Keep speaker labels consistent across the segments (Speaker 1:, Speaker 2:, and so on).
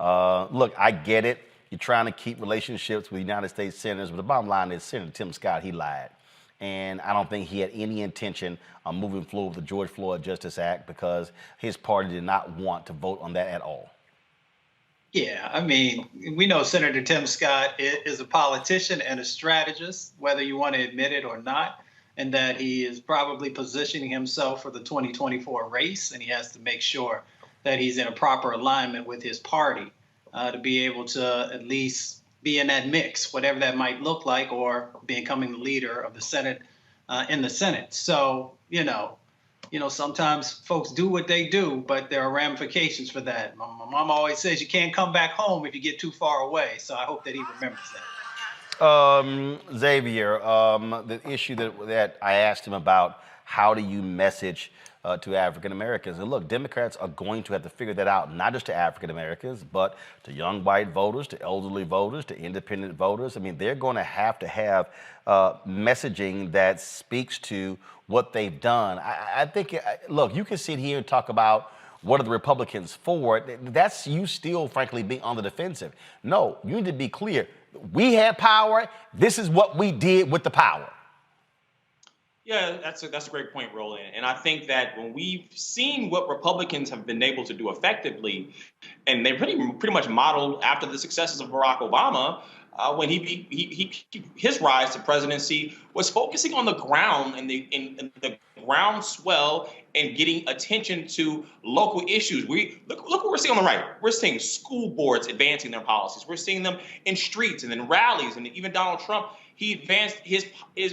Speaker 1: Look, I get it. You're trying to keep relationships with United States senators, but the bottom line is Senator Tim Scott, he lied. And I don't think he had any intention of moving forward with the George Floyd Justice Act because his party did not want to vote on that at all.
Speaker 2: Yeah, I mean, we know Senator Tim Scott is a politician and a strategist, whether you want to admit it or not, and that he is probably positioning himself for the 2024 race, and he has to make sure that he's in a proper alignment with his party to be able to at least be in that mix, whatever that might look like, or becoming the leader of the Senate in the Senate. So, you know, sometimes folks do what they do, but there are ramifications for that. My mom always says you can't come back home if you get too far away. So I hope that he remembers that.
Speaker 1: Xavier, the issue that I asked him about, how do you message to African Americans? And look, Democrats are going to have to figure that out, not just to African Americans, but to young white voters, to elderly voters, to independent voters. I mean, they're going to have messaging that speaks to what they've done. I think, look, you can sit here and talk about what are the Republicans for. That's you still, frankly, being on the defensive. No, you need to be clear. We had power. This is what we did with the power.
Speaker 3: Yeah, that's a great point, Roland. And I think that when we've seen what Republicans have been able to do effectively, and they pretty much modeled after the successes of Barack Obama, when his rise to presidency was focusing on the ground and the groundswell and getting attention to local issues. Look what we're seeing on the right. We're seeing school boards advancing their policies. We're seeing them in streets and in rallies, and even Donald Trump, he advanced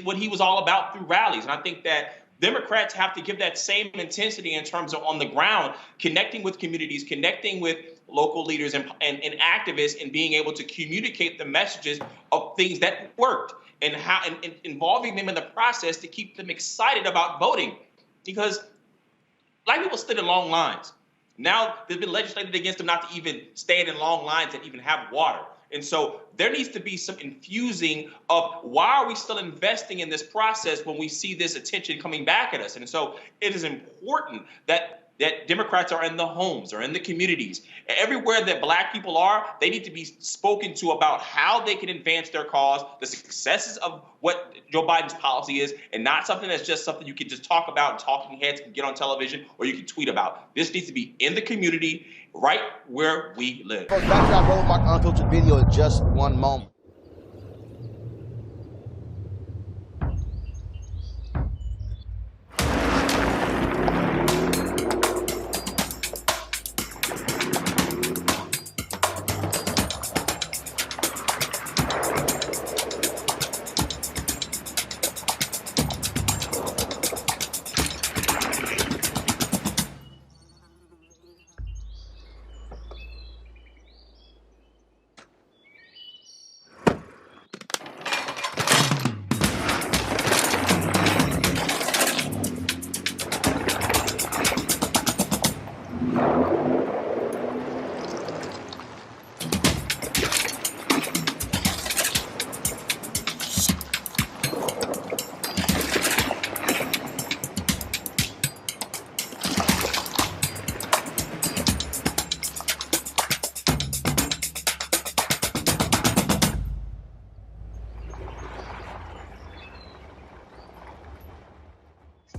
Speaker 3: what he was all about through rallies. And I think that Democrats have to give that same intensity in terms of on the ground, connecting with communities, connecting with local leaders and activists, and being able to communicate the messages of things that worked and involving them in the process to keep them excited about voting. Because Black people stood in long lines. Now there's been legislated against them not to even stand in long lines and even have water. And so there needs to be some infusing of why are we still investing in this process when we see this attention coming back at us? And so it is important that Democrats are in the homes or in the communities. Everywhere that Black people are, they need to be spoken to about how they can advance their cause, the successes of what Joe Biden's policy is, and not something that's just something you can just talk about and talking heads can get on television or you can tweet about. This needs to be in the community, right where we live.
Speaker 1: Back to our Roland Martin Unfiltered video in just one moment.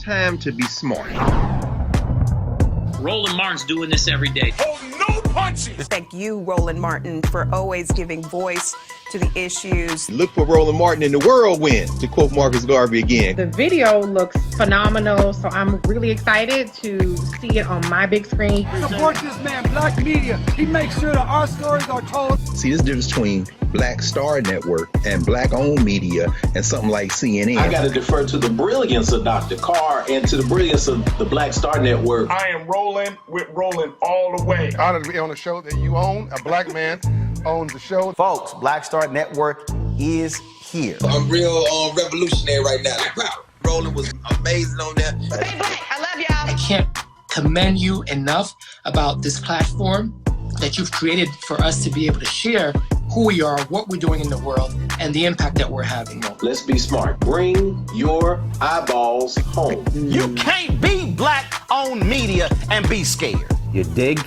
Speaker 4: Time to be smart.
Speaker 5: Roland Martin's doing this every day.
Speaker 6: Oh, no punches!
Speaker 7: Thank you, Roland Martin, for always giving voice to the issues.
Speaker 4: Look for Roland Martin in the whirlwind, to quote Marcus Garvey again.
Speaker 8: The video looks phenomenal, so I'm really excited to see it on my big screen.
Speaker 6: Support this man, Black media. He makes sure that our stories are told.
Speaker 4: See, this difference between Black Star Network and Black-owned media and something like CNN.
Speaker 9: I got to defer to the brilliance of Dr. Carr and to the brilliance of the Black Star Network.
Speaker 6: I am Roland with Roland all the way. Honored to be on a show that you own. A Black man owns the show.
Speaker 1: Folks, Black Star Network is here.
Speaker 10: I'm real revolutionary right now. Roland was amazing on there.
Speaker 7: Stay Black. I love y'all.
Speaker 5: I can't commend you enough about this platform that you've created for us to be able to share who we are, what we're doing in the world, and the impact that we're having.
Speaker 9: Let's be smart. Bring your eyeballs home.
Speaker 1: You can't be Black-owned media and be scared. You dig?